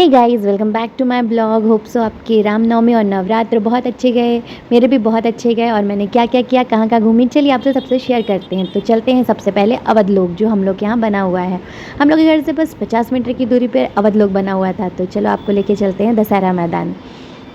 Hey guys, welcome back to my blog. Hope so आपके रामनवमी और नवरात्र बहुत अच्छे गए। मेरे भी बहुत अच्छे गए। और मैंने क्या क्या किया, कहाँ कहाँ घूमी, चलिए आपसे सबसे शेयर करते हैं। तो चलते हैं सबसे पहले अवधलोक, जो हम लोग के यहाँ बना हुआ है। हम लोग के घर से बस 50 मीटर की दूरी पर अवधलोक बना हुआ था। तो चलो आपको लेके चलते हैं दशहरा मैदान।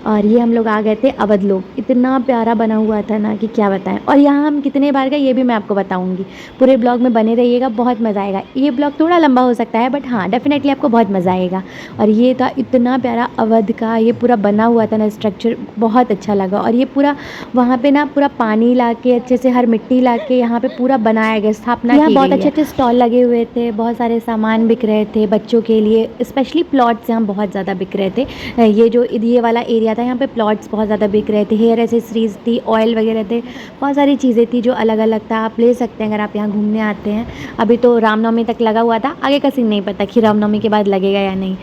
और ये हम लोग आ गए थे अवधलोक। इतना प्यारा बना हुआ था ना कि क्या बताएं। और यहाँ हम कितने बार गए ये भी मैं आपको बताऊंगी। पूरे ब्लॉग में बने रहिएगा, बहुत मज़ा आएगा। ये ब्लॉग थोड़ा लंबा हो सकता है, बट हाँ डेफिनेटली आपको बहुत मज़ा आएगा। और ये था इतना प्यारा अवध का, ये पूरा बना हुआ था ना स्ट्रक्चर, बहुत अच्छा लगा। और ये पूरा वहाँ पे ना पूरा पानी ला के अच्छे से, हर मिट्टी ला के यहाँ पे पूरा बनाया गया, स्थापना की गई है। बहुत अच्छे अच्छे स्टॉल लगे हुए थे, बहुत सारे सामान बिक रहे थे बच्चों के लिए। स्पेशली प्लॉट्स यहाँ बहुत ज़्यादा बिक रहे थे। ये जो ये वाला एरिया था, यहाँ पे प्लॉट्स बहुत ज़्यादा बिक रहे थे। हेयर एसेसरीज थी, ऑयल वगैरह थे, बहुत सारी चीज़ें थी जो अलग अलग था। आप ले सकते हैं अगर आप यहाँ घूमने आते हैं। अभी तो रामनवमी तक लगा हुआ था, आगे का सीन नहीं पता कि रामनवमी के बाद लगेगा या नहीं।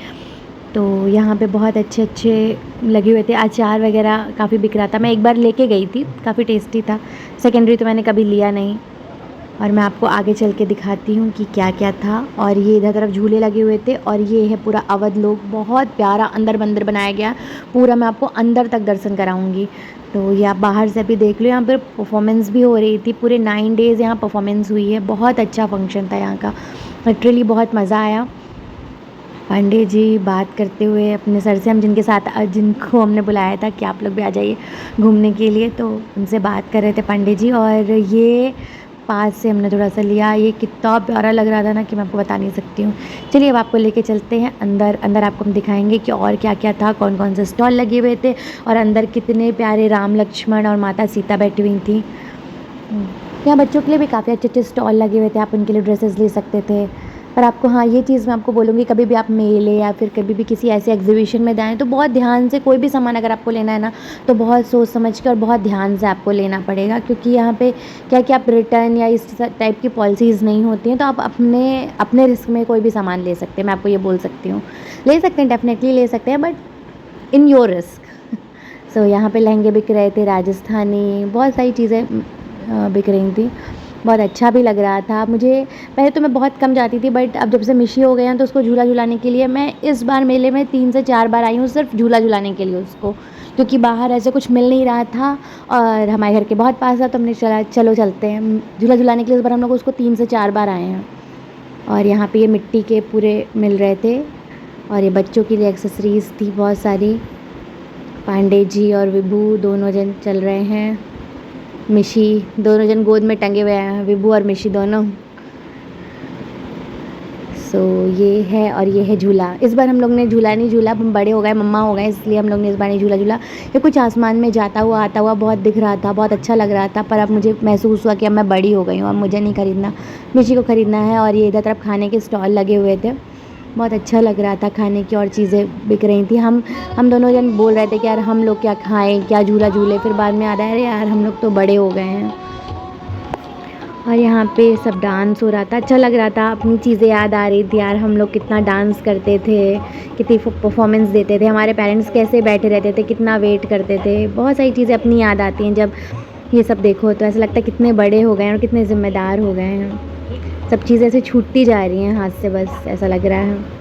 तो यहाँ पे बहुत अच्छे अच्छे लगे हुए थे। अचार वगैरह काफ़ी बिक रहा था। मैं एक बार लेके गई थी, काफ़ी टेस्टी था। सेकेंडरी तो मैंने कभी लिया नहीं। और मैं आपको आगे चल के दिखाती हूँ कि क्या क्या था। और ये इधर तरफ झूले लगे हुए थे। और ये है पूरा अवधलोक, बहुत प्यारा अंदर बंदर बनाया गया। पूरा मैं आपको अंदर तक दर्शन कराऊंगी। तो ये आप बाहर से भी देख लो। यहाँ पर परफॉर्मेंस भी हो रही थी, पूरे 9 डेज़ यहाँ परफॉर्मेंस हुई है। बहुत अच्छा फंक्शन था यहाँ का, लिटरली बहुत मज़ा आया। पांडे जी बात करते हुए अपने सर से, हम जिनको हमने बुलाया था कि आप लोग भी आ जाइए घूमने के लिए, तो उनसे बात कर रहे थे पांडे जी। और ये पास से हमने थोड़ा सा लिया। ये कितना प्यारा लग रहा था ना कि मैं आपको बता नहीं सकती हूँ। चलिए अब आपको लेके चलते हैं अंदर। अंदर आपको हम दिखाएंगे कि और क्या क्या था, कौन कौन से स्टॉल लगे हुए थे, और अंदर कितने प्यारे राम लक्ष्मण और माता सीता बैठी हुई थी। यहाँ बच्चों के लिए भी काफ़ी अच्छे अच्छे स्टॉल लगे हुए थे, आप उनके लिए ड्रेसेस ले सकते थे। पर आपको हाँ ये चीज़ मैं आपको बोलूँगी, कभी भी आप मेले या फिर कभी भी किसी ऐसे एग्जीबिशन में जाएँ तो बहुत ध्यान से, कोई भी सामान अगर आपको लेना है ना, तो बहुत सोच समझ कर और बहुत ध्यान से आपको लेना पड़ेगा। क्योंकि यहाँ पे क्या कि आप रिटर्न या इस टाइप की पॉलिसीज़ नहीं होती हैं। तो आप अपने अपने रिस्क में कोई भी सामान ले सकते हैं, मैं आपको ये बोल सकती हूँ। ले सकते हैं, डेफिनेटली ले सकते हैं, बट इन योर रिस्क। सो यहाँ पे लहंगे बिक रहे थे, राजस्थानी, बहुत सारी चीज़ें बिक रही थी। बहुत अच्छा भी लग रहा था मुझे। पहले तो मैं बहुत कम जाती थी, बट अब जब से मिशी हो गए हैं तो उसको झूला झुलाने के लिए मैं इस बार मेले में 3 से 4 बार आई हूँ, सिर्फ झूला झुलाने के लिए उसको। क्योंकि बाहर ऐसे कुछ मिल नहीं रहा था और हमारे घर के बहुत पास था, तो हमने चलो चलते हैं झूला झुलाने के लिए। इस बार हम लोग उसको 3 से 4 बार आए हैं। और यहाँ पे ये मिट्टी के पूरे मिल रहे थे। और ये बच्चों के लिए एक्सेसरीज़ थी बहुत सारी। पांडे जी और विभू दोनों जन चल रहे हैं। मिशी दोनों जन गोद में टंगे हुए हैं, विभू और मिशी दोनों। सो ये है, और ये है झूला। इस बार हम लोग ने झूला नहीं झूला, हम बड़े हो गए, मम्मा हो गए, इसलिए हम लोग ने इस बार नहीं झूला झूला। ये कुछ आसमान में जाता हुआ आता हुआ बहुत दिख रहा था, बहुत अच्छा लग रहा था। पर अब मुझे महसूस हुआ कि अब मैं बड़ी हो गई हूँ, अब मुझे नहीं खरीदना, मिशी को ख़रीदना है। और ये इधर तरफ खाने के स्टॉल लगे हुए थे, बहुत अच्छा लग रहा था। खाने की और चीज़ें बिक रही थी। हम दोनों जन बोल रहे थे कि यार हम लोग क्या खाएं, क्या झूला झूले। फिर बाद में आ रहा है, अरे यार हम लोग तो बड़े हो गए हैं। और यहाँ पे सब डांस हो रहा था, अच्छा लग रहा था। अपनी चीज़ें याद आ रही थी, यार हम लोग कितना डांस करते थे, कितनी परफॉर्मेंस देते थे, हमारे पेरेंट्स कैसे बैठे रहते थे, कितना वेट करते थे। बहुत सारी चीज़ें अपनी याद आती हैं जब ये सब देखो, तो ऐसा लगता है कितने बड़े हो गए हैं और कितने ज़िम्मेदार हो गए हैं। सब चीज़ें ऐसे छूटती जा रही हैं हाथ से, बस ऐसा लग रहा है।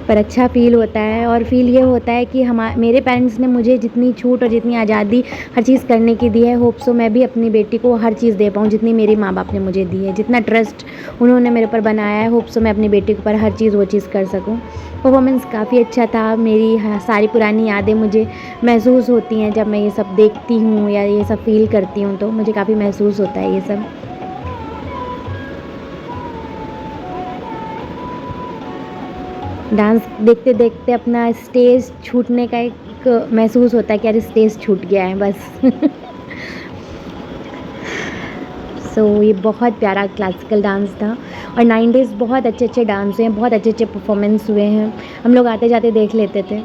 पर अच्छा फ़ील होता है। और फ़ील ये होता है कि मेरे पेरेंट्स ने मुझे जितनी छूट और जितनी आज़ादी हर चीज़ करने की दी है, होप सो मैं भी अपनी बेटी को हर चीज़ दे पाऊँ जितनी मेरे माँ बाप ने मुझे दी है। जितना ट्रस्ट उन्होंने मेरे ऊपर बनाया है, होप सो मैं अपनी बेटी के ऊपर हर चीज़ वो चीज़ कर सकूँ। परफॉर्मेंस काफ़ी अच्छा था। मेरी सारी पुरानी यादें मुझे महसूस होती हैं जब मैं ये सब देखती हूँ या ये सब फ़ील करती हूँ, तो मुझे काफ़ी महसूस होता है ये सब। डांस देखते देखते अपना स्टेज छूटने का एक महसूस होता है कि यार स्टेज छूट गया है बस। सो ये बहुत प्यारा क्लासिकल डांस था। और 9 डेज़ बहुत अच्छे अच्छे डांस हुए हैं, बहुत अच्छे अच्छे परफॉर्मेंस हुए हैं। हम लोग आते जाते देख लेते थे।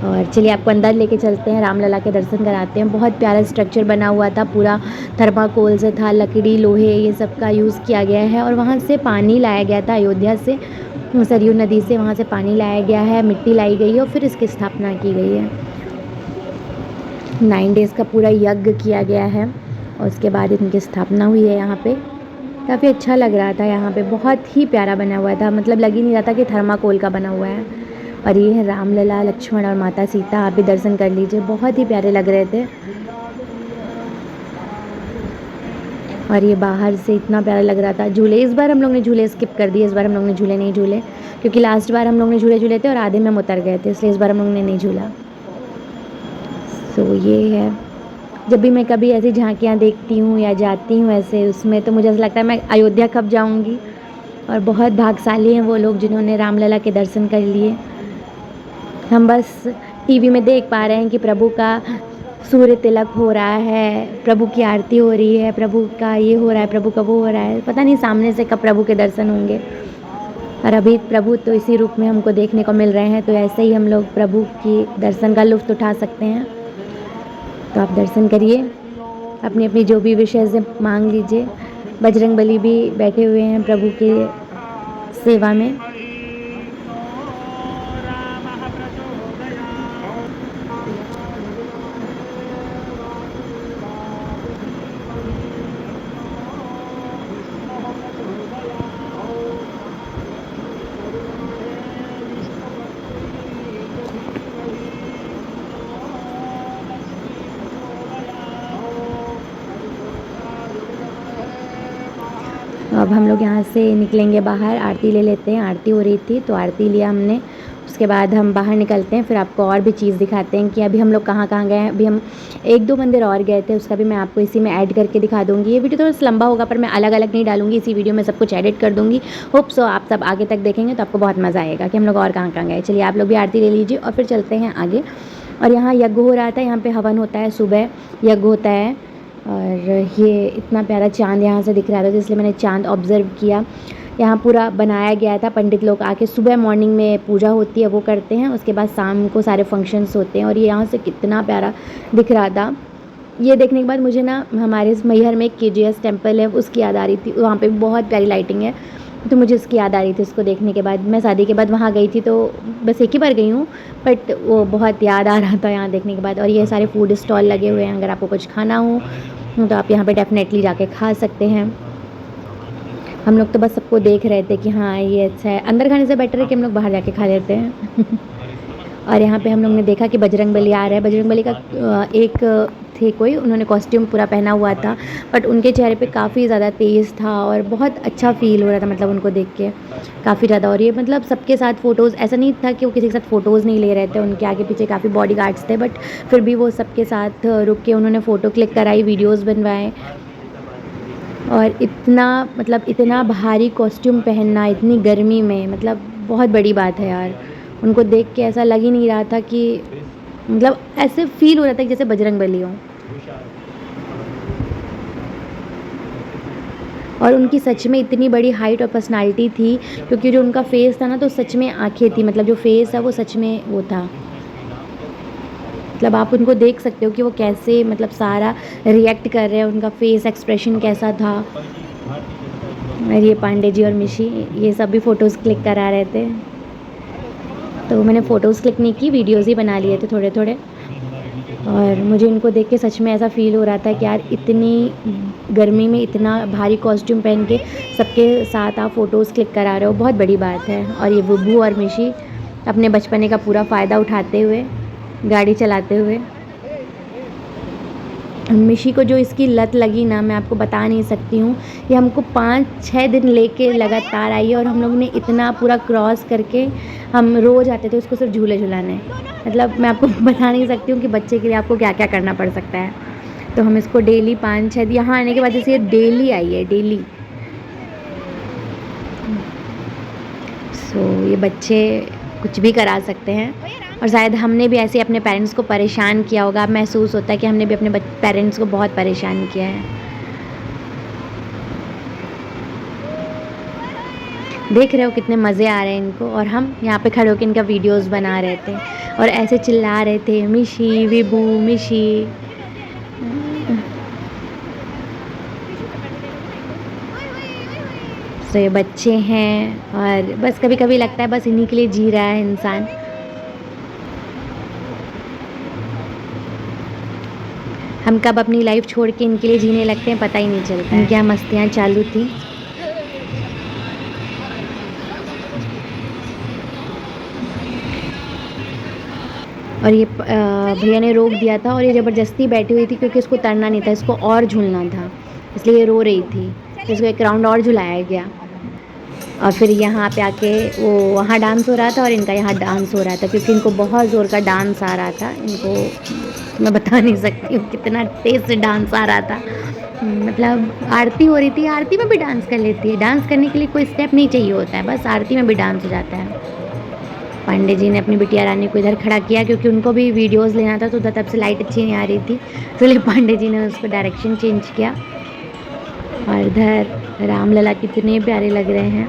और चलिए आपको अंदर लेके चलते हैं, रामलला के दर्शन कराते हैं। बहुत प्यारा स्ट्रक्चर बना हुआ था, पूरा थर्माकोल से था, लकड़ी लोहे ये सब का यूज़ किया गया है। और वहाँ से पानी लाया गया था अयोध्या से, सरयू नदी से, वहाँ से पानी लाया गया है, मिट्टी लाई गई है और फिर इसकी स्थापना की गई है। 9 डेज़ का पूरा यज्ञ किया गया है और उसके बाद इनकी स्थापना हुई है यहाँ पे। काफ़ी अच्छा लग रहा था यहाँ पे, बहुत ही प्यारा बना हुआ था। मतलब लग ही नहीं रहा था कि थर्माकोल का बना हुआ है। और ये है रामलला, लक्ष्मण और माता सीता। आप भी दर्शन कर लीजिए, बहुत ही प्यारे लग रहे थे। और ये बाहर से इतना प्यारा लग रहा था। झूले, इस बार हम लोग ने झूले स्किप कर दिए, इस बार हम लोग ने झूले नहीं झूले, क्योंकि लास्ट बार हम लोग ने झूले झूले थे और आधे में हम उतर गए थे, इसलिए इस बार हम लोग ने नहीं झूला। तो ये है, जब भी मैं कभी ऐसी झांकियाँ देखती हूँ या जाती हूँ ऐसे उसमें, तो मुझे ऐसा लगता है मैं अयोध्या कब जाऊँगी। और बहुत भाग्यशाली हैं वो लोग जिन्होंने रामलला के दर्शन कर लिए। हम बस टीवी में देख पा रहे हैं कि प्रभु का सूर्य तिलक हो रहा है, प्रभु की आरती हो रही है, प्रभु का ये हो रहा है, प्रभु का वो हो रहा है, पता नहीं सामने से कब प्रभु के दर्शन होंगे। और अभी प्रभु तो इसी रूप में हमको देखने को मिल रहे हैं, तो ऐसे ही हम लोग प्रभु की दर्शन का लुत्फ़ उठा सकते हैं। तो आप दर्शन करिए, अपनी अपनी जो भी विशेष से मांग लीजिए। बजरंगबली भी बैठे हुए हैं प्रभु के सेवा में। अब हम लोग यहाँ से निकलेंगे बाहर, आरती ले लेते हैं। आरती हो रही थी तो आरती लिया हमने, उसके बाद हम बाहर निकलते हैं। फिर आपको और भी चीज़ दिखाते हैं कि अभी हम लोग कहाँ कहाँ गए हैं। अभी हम 1-2 मंदिर और गए थे, उसका भी मैं आपको इसी में ऐड करके दिखा दूँगी। ये वीडियो थोड़ा सा लंबा होगा, पर मैं अलग अलग नहीं डालूँगी, इसी वीडियो में सब कुछ एडिट कर दूँगी। होप सो आप सब आगे तक देखेंगे तो आपको बहुत मज़ा आएगा कि हम लोग और कहाँ कहाँ गए। चलिए आप लोग भी आरती ले लीजिए और फिर चलते हैं आगे। और यहाँ यज्ञ हो रहा था, यहाँ पे हवन होता है, सुबह यज्ञ होता है। और ये इतना प्यारा चाँद यहाँ से दिख रहा था, इसलिए मैंने चाँद ऑब्ज़र्व किया। यहाँ पूरा बनाया गया था, पंडित लोग आके सुबह मॉर्निंग में पूजा होती है वो करते हैं, उसके बाद शाम को सारे फंक्शंस होते हैं। और ये यहाँ से कितना प्यारा दिख रहा था। ये देखने के बाद मुझे ना हमारे इस मैहर में एक KGS टेम्पल है उसकी याद आ रही थी, वहाँ पे बहुत प्यारी लाइटिंग है, तो मुझे उसकी याद आ रही थी। उसको देखने के बाद मैं शादी के बाद वहाँ गई थी, तो बस एक ही बार गई हूँ, बट वो बहुत याद आ रहा था यहाँ देखने के बाद। और ये सारे फूड स्टॉल लगे हुए हैं, अगर आपको कुछ खाना हो तो आप यहाँ पे डेफिनेटली जाके खा सकते हैं। हम लोग तो बस सबको देख रहे थे कि हाँ ये अच्छा है, अंदर खाने से बेटर है कि हम लोग बाहर जाके खा लेते हैं। और यहाँ पे हम लोग ने देखा कि बजरंगबली आ रहा है। बजरंगबली का एक थे कोई, उन्होंने कॉस्ट्यूम पूरा पहना हुआ था, बट उनके चेहरे पे काफ़ी ज़्यादा तेज़ था और बहुत अच्छा फ़ील हो रहा था, मतलब उनको देख के काफ़ी ज़्यादा। और ये मतलब सबके साथ फ़ोटोज़, ऐसा नहीं था कि वो किसी के साथ फ़ोटोज़ नहीं ले रहे थे, उनके आगे पीछे काफ़ी बॉडीगार्ड्स थे, बट फिर भी वो सबके साथ रुक के उन्होंने फ़ोटो क्लिक कराई, वीडियोज़ बनवाए। और इतना मतलब इतना भारी कॉस्ट्यूम पहनना इतनी गर्मी में, मतलब बहुत बड़ी बात है यार। उनको देख के ऐसा लग ही नहीं रहा था कि, मतलब ऐसे फील हो रहा था कि जैसे बजरंगबली हो। और उनकी सच में इतनी बड़ी हाइट और पर्सनालिटी थी, क्योंकि जो उनका फेस था ना, तो सच में आंखें थी, मतलब जो फेस है वो सच में वो था। मतलब आप उनको देख सकते हो कि वो कैसे मतलब सारा रिएक्ट कर रहे हैं, उनका फेस एक्सप्रेशन कैसा था। और ये पांडे जी और मिशी, ये सब भी फ़ोटोज़ क्लिक करा रहे थे, तो मैंने फ़ोटोज़ क्लिक नहीं की, वीडियोज़ ही बना लिए थे थोड़े थोड़े। और मुझे इनको देख के सच में ऐसा फ़ील हो रहा था कि यार इतनी गर्मी में इतना भारी कॉस्ट्यूम पहन के सबके साथ आप फ़ोटोज़ क्लिक करा रहे हो, बहुत बड़ी बात है। और ये बुब्बू और मिशी अपने बचपने का पूरा फ़ायदा उठाते हुए गाड़ी चलाते हुए। मिशी को जो इसकी लत लगी ना, मैं आपको बता नहीं सकती हूँ। ये हमको 5-6 दिन लेके लगातार आई है, और हम लोग ने इतना पूरा क्रॉस करके हम रोज़ आते थे उसको सिर्फ झूले झुलाने। मतलब मैं आपको बता नहीं सकती हूँ कि बच्चे के लिए आपको क्या क्या करना पड़ सकता है। तो हम इसको डेली 5-6 यहाँ आने के बाद जैसे ये डेली आई है, डेली। सो ये बच्चे कुछ भी करा सकते हैं, और शायद हमने भी ऐसे अपने पेरेंट्स को परेशान किया होगा। अब महसूस होता है कि हमने भी अपने पेरेंट्स को बहुत परेशान किया है। देख रहे हो कितने मज़े आ रहे हैं इनको, और हम यहाँ पे खड़े होकर इनका वीडियोस बना रहे थे और ऐसे चिल्ला रहे थे, मिशी विबू मिशी। तो ये बच्चे हैं, और बस कभी कभी लगता है बस इन्हीं के लिए जी रहा है इंसान। हम कब अपनी लाइफ छोड़ के इनके लिए जीने लगते हैं पता ही नहीं चलता। इनकी यहाँ मस्तियाँ चालू थी। और ये भैया ने रोक दिया था और ये ज़बरदस्ती बैठी हुई थी क्योंकि इसको तरना नहीं था, इसको और झूलना था, इसलिए ये रो रही थी। तो इसको एक राउंड और झुलाया गया और फिर यहाँ पे आके वो वहाँ डांस हो रहा था और इनका यहाँ डांस हो रहा था क्योंकि इनको बहुत ज़ोर का डांस आ रहा था। इनको मैं बता नहीं सकती हूँ कितना तेज़ से डांस आ रहा था। मतलब आरती हो रही थी, आरती में भी डांस कर लेती है। डांस करने के लिए कोई स्टेप नहीं चाहिए होता है, बस आरती में भी डांस हो जाता है। पांडे जी ने अपनी बिटिया रानी को इधर खड़ा किया क्योंकि उनको भी वीडियोस लेना था, तो उधर तब से लाइट अच्छी नहीं आ रही थी, इसलिए पांडे जी ने उसको डायरेक्शन चेंज किया। और इधर रामलला कितने प्यारे लग रहे हैं।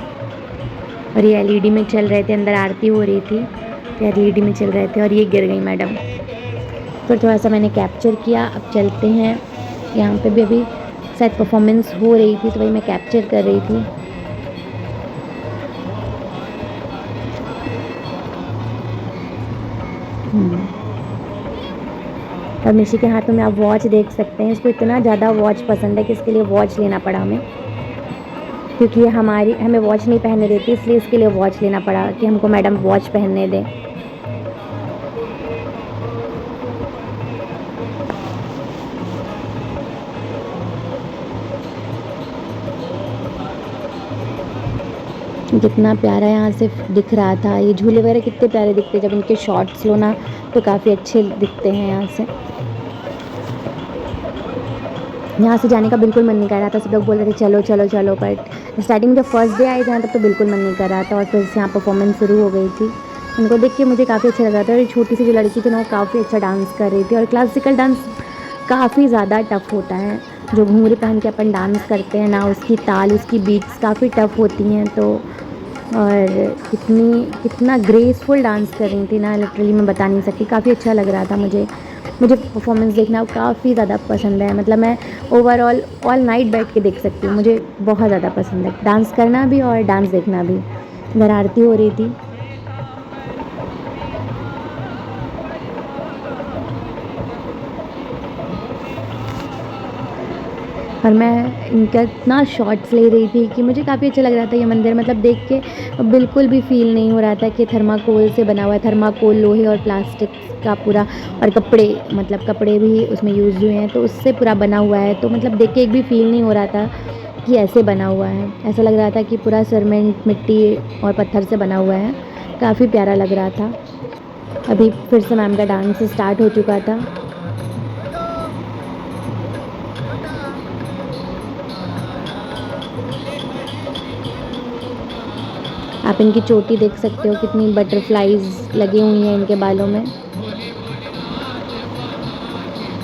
और ये एलईडी में चल रहे थे, अंदर आरती हो रही थी तो एलईडी में चल रहे थे और ये गिर गई मैडम। फिर थोड़ा सा मैंने कैप्चर किया। अब चलते हैं, यहाँ पे भी अभी शायद परफॉर्मेंस हो रही थी तो वही मैं कैप्चर कर रही थी। और निशी के हाथों में आप वॉच देख सकते हैं। इसको इतना ज़्यादा वॉच पसंद है कि इसके लिए वॉच लेना पड़ा हमें, क्योंकि ये हमें वॉच नहीं पहनने देती, इसलिए इसके लिए वॉच लेना पड़ा कि हमको मैडम वॉच पहनने दें। कितना प्यारा यहाँ से दिख रहा था। ये झूले वगैरह कितने प्यारे दिखते हैं जब इनके शॉट्स लो ना, तो काफ़ी अच्छे दिखते हैं यहाँ से। यहाँ से जाने का बिल्कुल मन नहीं कर रहा था, सब लोग बोल रहे थे चलो चलो चलो, बट स्टार्टिंग जब फर्स्ट डे आए थे तब तो बिल्कुल मन नहीं कर रहा था। और फिर से यहाँ परफॉर्मेंस शुरू हो गई थी। उनको देख के मुझे काफ़ी अच्छा लग रहा था। और छोटी सी जो लड़की थी ना, वो काफ़ी अच्छा डांस कर रही थी। और क्लासिकल डांस काफ़ी ज़्यादा टफ होता है। जो घूंघरी पहन के अपन डांस करते हैं ना, उसकी ताल, उसकी बीट्स काफ़ी टफ होती हैं। तो और कितना ग्रेसफुल डांस कर रही थी ना, लिटरली मैं बता नहीं सकती। काफ़ी अच्छा लग रहा था मुझे परफॉर्मेंस देखना काफ़ी ज़्यादा पसंद है। मतलब मैं ओवरऑल ऑल नाइट बैठ के देख सकती हूँ, मुझे बहुत ज़्यादा पसंद है डांस करना भी और डांस देखना भी। इधर आरती हो रही थी। और मैं इनका इतना शॉट्स ले रही थी कि मुझे काफ़ी अच्छा लग रहा था ये मंदिर। मतलब देख के बिल्कुल भी फील नहीं हो रहा था कि थर्माकोल से बना हुआ है। थर्माकोल, लोहे और प्लास्टिक का पूरा, और कपड़े, मतलब कपड़े भी उसमें यूज़ हुए हैं, तो उससे पूरा बना हुआ है। तो मतलब देख के एक भी फील नहीं हो रहा था कि ऐसे बना हुआ है। ऐसा लग रहा था कि पूरा सीमेंट, मिट्टी और पत्थर से बना हुआ है। काफ़ी प्यारा लग रहा था। अभी फिर से मैम का डांस स्टार्ट हो चुका था। आप इनकी चोटी देख सकते हो, कितनी बटरफ्लाईज लगी हुई हैं इनके बालों में।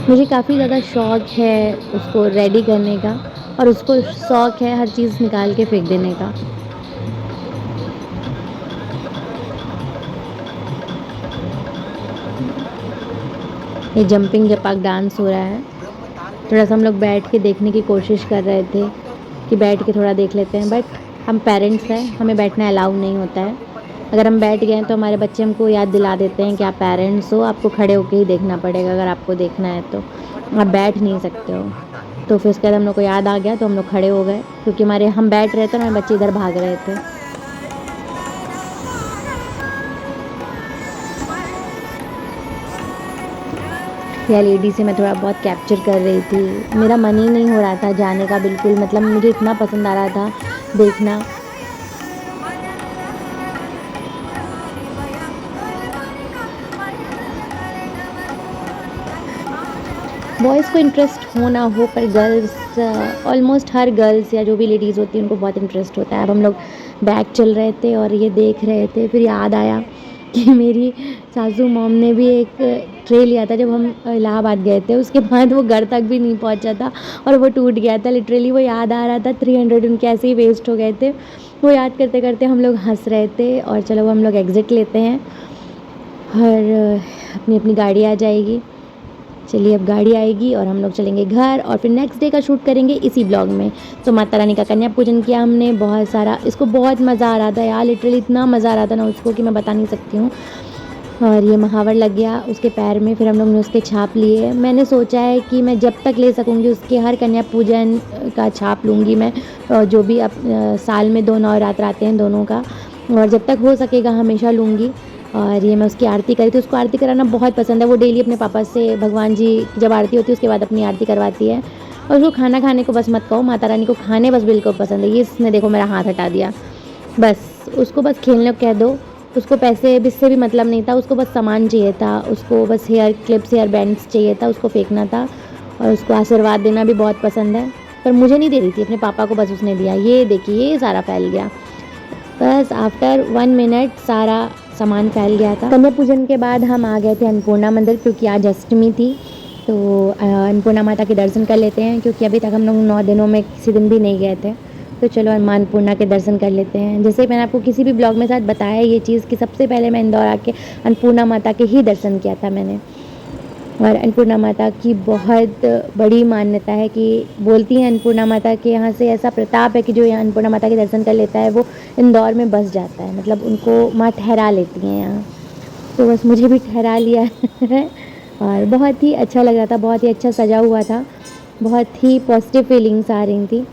मुझे काफ़ी ज़्यादा शौक़ है उसको रेडी करने का, और उसको शौक़ है हर चीज़ निकाल के फेंक देने का। ये जंपिंग जपाक डांस हो रहा है। थोड़ा सा हम लोग बैठ के देखने की कोशिश कर रहे थे कि बैठ के थोड़ा देख लेते हैं, बट हम पेरेंट्स हैं, हमें बैठना अलाउ नहीं होता है। अगर हम बैठ गए तो हमारे बच्चे हमको याद दिला देते हैं कि आप पेरेंट्स हो, आपको खड़े होकर ही देखना पड़ेगा अगर आपको देखना है तो, आप बैठ नहीं सकते हो। तो फिर उसके बाद हम लोग को याद आ गया तो हम लोग खड़े हो गए, क्योंकि हम बैठ रहे थे और हमारे बच्चे इधर भाग रहे थे। या लेडी से मैं थोड़ा बहुत कैप्चर कर रही थी। मेरा मन ही नहीं हो रहा था जाने का बिल्कुल, मतलब मुझे इतना पसंद आ रहा था देखना। बॉयज़ को इंटरेस्ट हो ना हो, पर गर्ल्स, ऑलमोस्ट हर गर्ल्स या जो भी लेडीज़ होती हैं उनको बहुत इंटरेस्ट होता है। अब हम लोग बैक चल रहे थे और ये देख रहे थे, फिर याद आया कि मेरी सासू मॉम ने भी एक ट्रे लिया था जब हम इलाहाबाद गए थे। उसके बाद वो घर तक भी नहीं पहुंचा था और वो टूट गया था। लिटरली वो याद आ रहा था। 300 उनके ऐसे ही वेस्ट हो गए थे। वो याद करते करते हम लोग हंस रहे थे। और चलो हम लोग एग्ज़िट लेते हैं और अपनी अपनी गाड़ी आ जाएगी। चलिए अब गाड़ी आएगी और हम लोग चलेंगे घर, और फिर नेक्स्ट डे का शूट करेंगे इसी ब्लॉग में। तो माता रानी का कन्या पूजन किया हमने बहुत सारा। इसको बहुत मज़ा आ रहा था यार, लिटरली इतना मज़ा आ रहा था ना उसको कि मैं बता नहीं सकती हूँ। और ये महावर लग गया उसके पैर में, फिर हम लोग ने उसके छाप लिए। मैंने सोचा है कि मैं जब तक ले सकूँगी उसके हर कन्या पूजन का छाप लूँगी मैं, और जो भी अब साल में 2 नवरात्र आते हैं दोनों का, और जब तक हो सकेगा हमेशा लूँगी। और ये मैं उसकी आरती करी थी। उसको आरती कराना बहुत पसंद है। वो डेली अपने पापा से भगवान जी की जब आरती होती है उसके बाद अपनी आरती करवाती है। और उसको खाना खाने को बस मत कहो, माता रानी को खाने बस बिल्कुल पसंद है। ये इसने देखो मेरा हाथ हटा दिया। बस उसको बस खेलने को कह दो। उसको पैसे से भी मतलब नहीं था, उसको बस सामान चाहिए था। उसको बस हेयर क्लिप्स, हेयर बैंड्स चाहिए था, उसको फेंकना था। और उसको आशीर्वाद देना भी बहुत पसंद है, पर मुझे नहीं दे रही थी, अपने पापा को बस उसने दिया। ये देखिए ये सारा फैल गया। बस आफ्टर 1 मिनट सारा सामान फैल गया था। कन्या पूजन के बाद हम आ गए थे अन्नपूर्णा मंदिर, क्योंकि आज अष्टमी थी। तो अन्नपूर्णा माता के दर्शन कर लेते हैं, क्योंकि अभी तक हम लोग 9 दिनों में किसी दिन भी नहीं गए थे। तो चलो माँ अन्नपूर्णा के दर्शन कर लेते हैं। जैसे मैंने आपको किसी भी ब्लॉग में साथ बताया ये चीज़ कि सबसे पहले मैं इंदौर आके अन्नपूर्णा माता के ही दर्शन किया था मैंने। और अन्नपूर्णा माता की बहुत बड़ी मान्यता है कि बोलती हैं अन्नपूर्णा माता के यहाँ से ऐसा प्रताप है कि जो यहाँ अन्नपूर्णा माता के दर्शन कर लेता है वो इंदौर में बस जाता है, मतलब उनको माँ ठहरा लेती हैं यहाँ। तो बस मुझे भी ठहरा लिया है। और बहुत ही अच्छा लग रहा था, बहुत ही अच्छा सजा हुआ था, बहुत ही पॉजिटिव फीलिंग्स आ रही थी।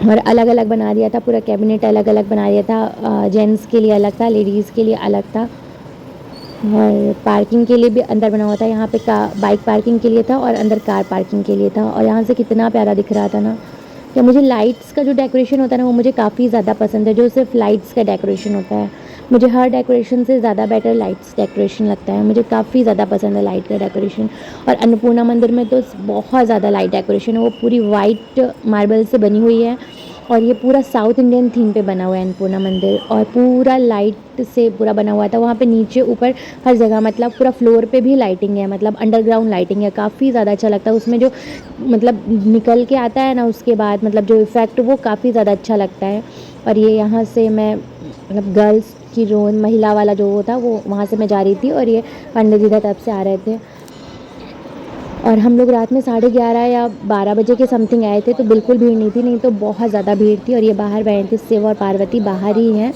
और अलग अलग बना दिया था, पूरा कैबिनेट अलग अलग बना दिया था। जेंट्स के लिए अलग था, लेडीज़ के लिए अलग था। और पार्किंग के लिए भी अंदर बना हुआ था। यहाँ पे बाइक पार्किंग के लिए था और अंदर कार पार्किंग के लिए था। और यहाँ से कितना प्यारा दिख रहा था ना। कि मुझे लाइट्स का जो डेकोरेशन होता है ना वो मुझे काफ़ी ज़्यादा पसंद है। जो सिर्फ लाइट्स का डेकोरेशन होता है, मुझे हर डेकोरेशन से ज़्यादा बेटर लाइट्स डेकोरेशन लगता है। मुझे काफ़ी ज़्यादा पसंद है लाइट का डेकोरेशन। और अन्नपूर्णा मंदिर में तो बहुत ज़्यादा लाइट डेकोरेशन है। वो पूरी वाइट मार्बल से बनी हुई है। और ये पूरा साउथ इंडियन थीम पे बना हुआ है अन्नपूर्णा मंदिर। और पूरा लाइट से पूरा बना हुआ था। वहाँ पे नीचे ऊपर हर जगह, मतलब पूरा फ्लोर पे भी लाइटिंग है, मतलब अंडरग्राउंड लाइटिंग है। काफ़ी ज़्यादा अच्छा लगता है। उसमें जो मतलब निकल के आता है ना उसके बाद, मतलब जो इफ़ेक्ट, वो काफ़ी ज़्यादा अच्छा लगता है। और ये यहाँ से मैं मतलब गर्ल्स की जो महिला वाला जो वो था वो वहाँ से मैं जा रही थी। और ये पंडित जी तरफ से आ रहे थे। और हम लोग रात में 11:30 या 12 बजे के समथिंग आए थे, तो बिल्कुल भीड़ नहीं थी, नहीं तो बहुत ज़्यादा भीड़ थी। और ये बाहर बैठे थे, शिव और पार्वती बाहर ही हैं।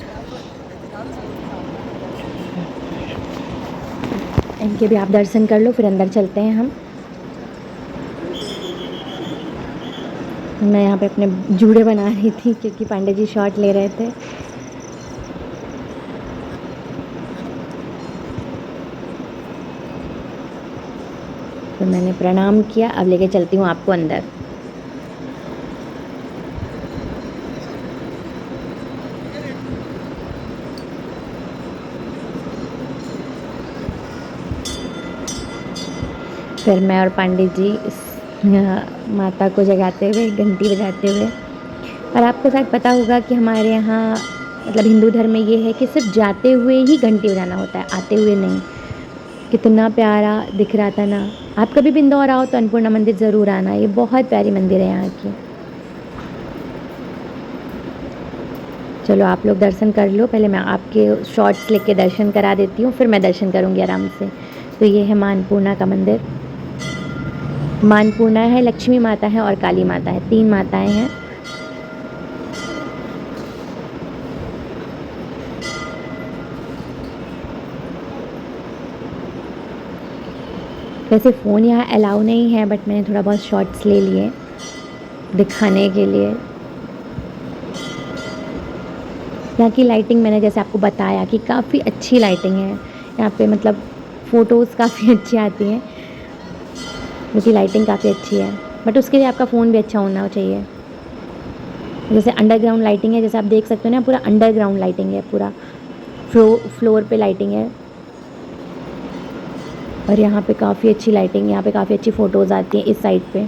इनके भी आप दर्शन कर लो, फिर अंदर चलते हैं हम। मैं यहाँ पे अपने जूड़े बना रही थी क्योंकि पांडे जी शॉट ले रहे थे। तो मैंने प्रणाम किया। अब लेके चलती हूँ आपको अंदर। फिर मैं और पंडित जी माता को जगाते हुए, घंटी बजाते हुए। और आपको शायद पता होगा कि हमारे यहाँ मतलब हिंदू धर्म में ये है कि सिर्फ जाते हुए ही घंटी बजाना होता है, आते हुए नहीं। कितना प्यारा दिख रहा था ना। आप कभी भी इंदौर आओ तो अन्नपूर्णा मंदिर ज़रूर आना, ये बहुत प्यारी मंदिर है यहाँ की। चलो आप लोग दर्शन कर लो, पहले मैं आपके शॉर्ट्स लेके दर्शन करा देती हूँ, फिर मैं दर्शन करूँगी आराम से। तो ये है माँ अन्नपूर्णा का मंदिर। माँ अन्नपूर्णा है, लक्ष्मी माता है और काली माता है, 3 माताएं हैं। वैसे फ़ोन यहाँ अलाउ नहीं है, बट मैंने थोड़ा बहुत शॉर्ट्स ले लिए दिखाने के लिए। यहाँ की लाइटिंग मैंने जैसे आपको बताया कि काफ़ी अच्छी लाइटिंग है यहाँ पे, मतलब फ़ोटोज़ काफ़ी अच्छी आती हैं क्योंकि लाइटिंग काफ़ी अच्छी है। बट उसके लिए आपका फ़ोन भी अच्छा होना चाहिए। जैसे अंडरग्राउंड लाइटिंग है, जैसे आप देख सकते हो ना, पूरा अंडरग्राउंड लाइटिंग है, पूरा फ्लोर पे लाइटिंग है। और यहाँ पे काफ़ी अच्छी लाइटिंग, यहाँ पे काफ़ी अच्छी फ़ोटोज़ आती हैं इस साइड पे।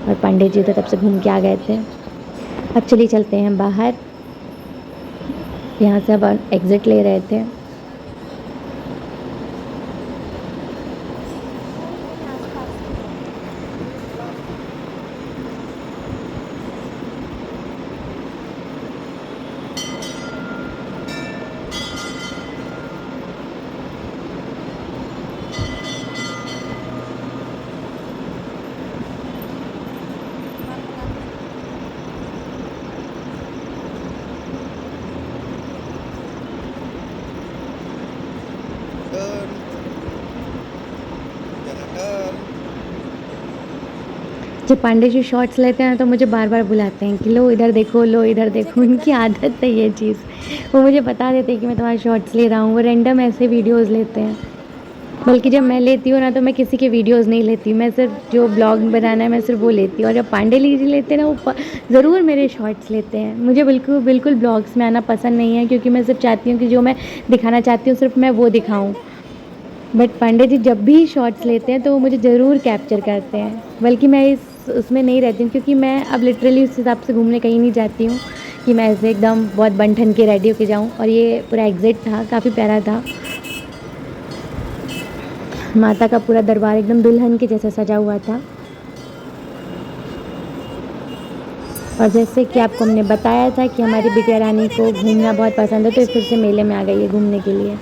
और पंडित जी तो तब से घूम के आ गए थे। अब चलिए चलते हैं बाहर। यहाँ से अब एग्ज़िट ले रहे थे। जब पांडे जी शॉट्स लेते हैं ना तो मुझे बार बार बुलाते हैं कि लो इधर देखो, लो इधर देखो। उनकी आदत है ये चीज़। वो मुझे बता देते हैं कि मैं तुम्हारे शॉट्स ले रहा हूँ। वो रैंडम ऐसे वीडियोज़ लेते हैं। बल्कि जब मैं लेती हूँ ना तो मैं किसी के वीडियोज़ नहीं लेती, मैं सिर्फ जो ब्लॉग बनाना है मैं सिर्फ वो लेती हूँ। और जब पांडे जी लेते हैं ना वो ज़रूर मेरे शॉर्ट्स लेते हैं। मुझे बिल्कुल बिल्कुल ब्लॉग्स में आना पसंद नहीं है, क्योंकि मैं सिर्फ चाहती हूँ कि जो मैं दिखाना चाहती हूँ सिर्फ मैं वो दिखाऊँ। बट पांडे जी जब भी शॉट्स लेते हैं तो वो मुझे ज़रूर कैप्चर करते हैं। बल्कि मैं इस उसमें नहीं रहती हूँ, क्योंकि मैं अब लिटरली उस हिसाब से घूमने कहीं नहीं जाती हूँ कि मैं ऐसे एकदम बहुत बन ठन के रेडी होके जाऊँ। और ये पूरा एग्जिट था, काफ़ी प्यारा था। माता का पूरा दरबार एकदम दुल्हन के जैसा सजा हुआ था। और जैसे कि आपको हमने बताया था कि हमारी बिटिया रानी को घूमना बहुत पसंद है, तो फिर से मेले में आ गई है घूमने के लिए।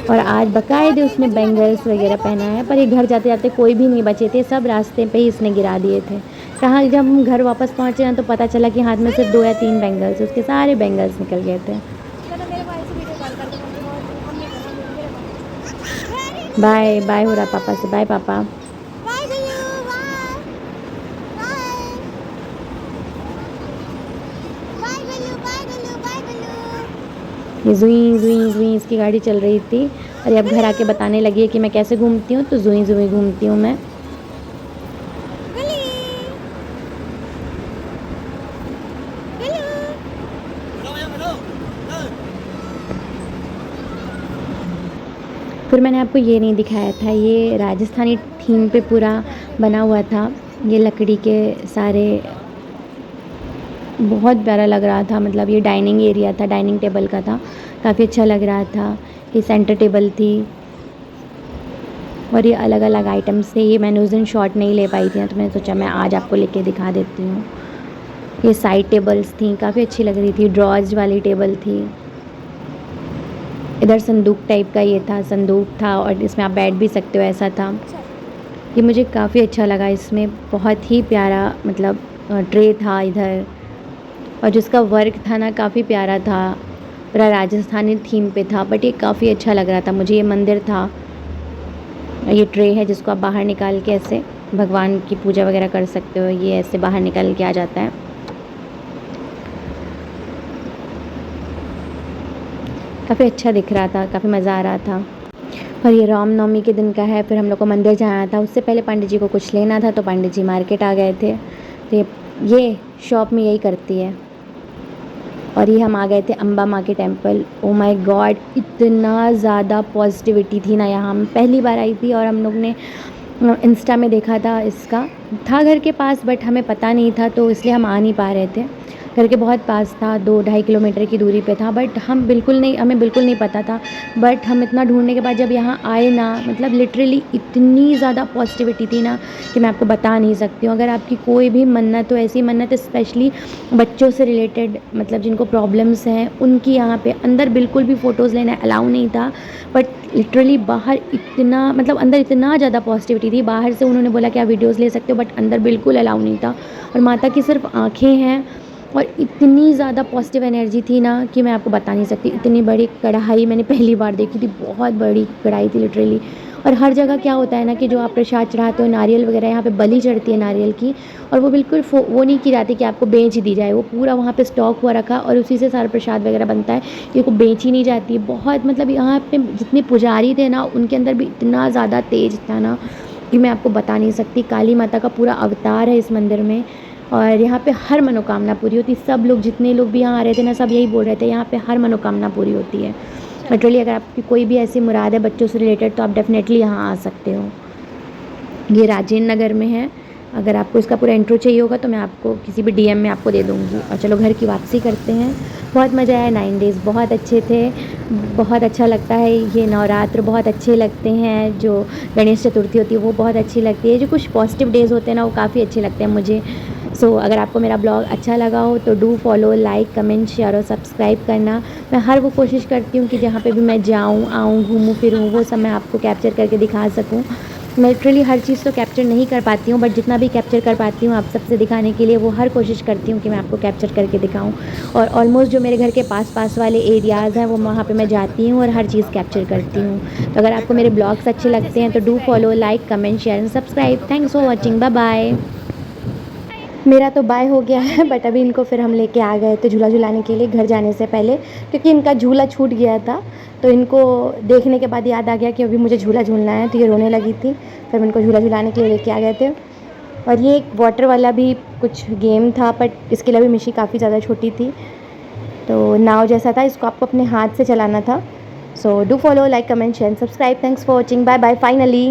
और आज बकायदे उसने बैंगल्स वगैरह पहना है, पर ये घर जाते जाते कोई भी नहीं बचे थे, सब रास्ते पे ही इसने गिरा दिए थे। कहाँ जब हम घर वापस पहुँचे ना तो पता चला कि हाथ में सिर्फ 2 या 3 बैंगल्स, उसके सारे बैंगल्स निकल गए थे। बाय बाय हो रहा पापा से, बाय पापा। ये जुई जुई जुई इसकी गाड़ी चल रही थी, और ये अब घर आके बताने लगी है कि मैं कैसे घूमती हूँ। तो जुई जुई घूमती हूँ मैं। फिर मैंने आपको ये नहीं दिखाया था, ये राजस्थानी थीम पे पूरा बना हुआ था। ये लकड़ी के सारे, बहुत प्यारा लग रहा था। मतलब ये डाइनिंग एरिया था, डाइनिंग टेबल का था, काफ़ी अच्छा लग रहा था। ये सेंटर टेबल थी और ये अलग अलग आइटम्स थे। ये मैंने उस दिन शॉट नहीं ले पाई थी, तो मैंने सोचा मैं आज आपको लेके दिखा देती हूँ। ये साइड टेबल्स थी, काफ़ी अच्छी लग रही थी। ड्रॉज वाली टेबल थी। इधर संदूक टाइप का ये था, संदूक था और इसमें आप बैठ भी सकते हो, ऐसा था। ये मुझे काफ़ी अच्छा लगा। इसमें बहुत ही प्यारा मतलब ट्रे था इधर, और जिसका वर्क था ना काफ़ी प्यारा था, पूरा राजस्थानी थीम पे था। बट ये काफ़ी अच्छा लग रहा था मुझे। ये मंदिर था, ये ट्रे है जिसको आप बाहर निकाल के ऐसे भगवान की पूजा वगैरह कर सकते हो। ये ऐसे बाहर निकाल के आ जाता है। काफ़ी अच्छा दिख रहा था, काफ़ी मज़ा आ रहा था। और ये रामनवमी के दिन का है। फिर हम लोग को मंदिर जाना था, उससे पहले पंडित जी को कुछ लेना था, तो पंडित जी मार्केट आ गए थे। तो ये शॉप में यही करती है। और ये हम आ गए थे अम्बा माँ के टेम्पल। ओ माय गॉड, इतना ज़्यादा पॉजिटिविटी थी ना यहाँ। हम पहली बार आई थी और हम लोग ने इंस्टा में देखा था, इसका था घर के पास, बट हमें पता नहीं था तो इसलिए हम आ नहीं पा रहे थे। घर के बहुत पास था, 2-2.5 किलोमीटर की दूरी पे था, बट हमें बिल्कुल नहीं पता था। बट हम इतना ढूंढने के बाद जब यहाँ आए ना, मतलब लिटरली इतनी ज़्यादा पॉजिटिविटी थी ना कि मैं आपको बता नहीं सकती हूँ। अगर आपकी कोई भी मन्नत हो, ऐसी मन्नत स्पेशली बच्चों से रिलेटेड, मतलब जिनको प्रॉब्लम्स हैं, उनकी यहाँ पे अंदर बिल्कुल भी फ़ोटोज़ लेना अलाउ नहीं था। बट लिटरली बाहर इतना, मतलब अंदर इतना ज़्यादा पॉजिटिविटी थी। बाहर से उन्होंने बोला कि आप वीडियोज़ ले सकते हो, बट अंदर बिल्कुल अलाउ नहीं था। और माता की सिर्फ आँखें हैं, और इतनी ज़्यादा पॉजिटिव एनर्जी थी ना कि मैं आपको बता नहीं सकती। इतनी बड़ी कढ़ाई मैंने पहली बार देखी थी, बहुत बड़ी कढ़ाई थी लिटरली। और हर जगह क्या होता है ना कि जो आप प्रसाद चढ़ाते हो, नारियल वगैरह, यहाँ पे बलि चढ़ती है नारियल की, और वो बिल्कुल वो नहीं की जाती कि आपको बेच दी जाए। वो पूरा वहाँ पे स्टॉक हुआ रखा और उसी से सारा प्रसाद वगैरह बनता है, ये को बेची नहीं जाती। बहुत मतलब यहाँ पे जितने पुजारी थे ना, उनके अंदर भी इतना ज़्यादा तेज था ना कि मैं आपको बता नहीं सकती। काली माता का पूरा अवतार है इस मंदिर में, और यहाँ पे हर मनोकामना पूरी होती है। सब लोग, जितने लोग भी यहाँ आ रहे थे ना, सब यही बोल रहे थे यहाँ पे हर मनोकामना पूरी होती है। लिटरली अगर आपकी कोई भी ऐसी मुराद है बच्चों से रिलेटेड, तो आप डेफिनेटली यहाँ आ सकते हो। ये राजेंद्र नगर में है। अगर आपको इसका पूरा इंट्रो चाहिए होगा तो मैं आपको किसी भी डीएम में आपको दे दूँगी। और चलो घर की वापसी करते हैं। बहुत मज़ा आया, 9 डेज़ बहुत अच्छे थे, बहुत अच्छा लगता है। ये नवरात्र बहुत अच्छे लगते हैं, जो गणेश चतुर्थी होती है वो बहुत अच्छी लगती है, जो कुछ पॉजिटिव डेज़ होते हैं ना वो काफ़ी अच्छे लगते हैं मुझे। सो अगर आपको मेरा ब्लॉग अच्छा लगा हो तो do follow, like, comment, share और सब्सक्राइब करना। मैं हर वो कोशिश करती हूँ कि जहाँ पे भी मैं जाऊँ, आऊँ, घूमूँ फिरूँ, वो सब मैं आपको कैप्चर करके दिखा सकूँ। मैं लिटरली हर चीज़ तो कैप्चर नहीं कर पाती हूँ, बट जितना भी कैप्चर कर पाती हूँ आप सबसे दिखाने के लिए, वो हर कोशिश करती हूँ कि मैं आपको कैप्चर करके दिखाऊँ। और ऑलमोस्ट जो मेरे घर के पास वाले एरियाज़ हैं, वो वहाँ पे मैं जाती हूँ और हर चीज़ कैप्चर करती हूँ। तो अगर आपको मेरे ब्लॉग्स अच्छे लगते हैं तो do follow, like, comment, share and subscribe. Thanks for watching, bye bye. मेरा तो बाय हो गया है बट अभी इनको फिर हम लेके आ गए थे झूला झुलाने के लिए घर जाने से पहले, क्योंकि इनका झूला छूट गया था। तो इनको देखने के बाद याद आ गया कि अभी मुझे झूला झूलना है, तो ये रोने लगी थी। फिर हम इनको झूला झुलाने के लिए लेके आ गए थे। और ये एक वाटर वाला भी कुछ गेम था, बट इसके लिए भी मिशी काफ़ी ज़्यादा छोटी थी। तो नाव जैसा था, इसको आपको अपने हाथ से चलाना था। So do follow, like, comment, share, subscribe. Thanks for watching. Bye bye finally.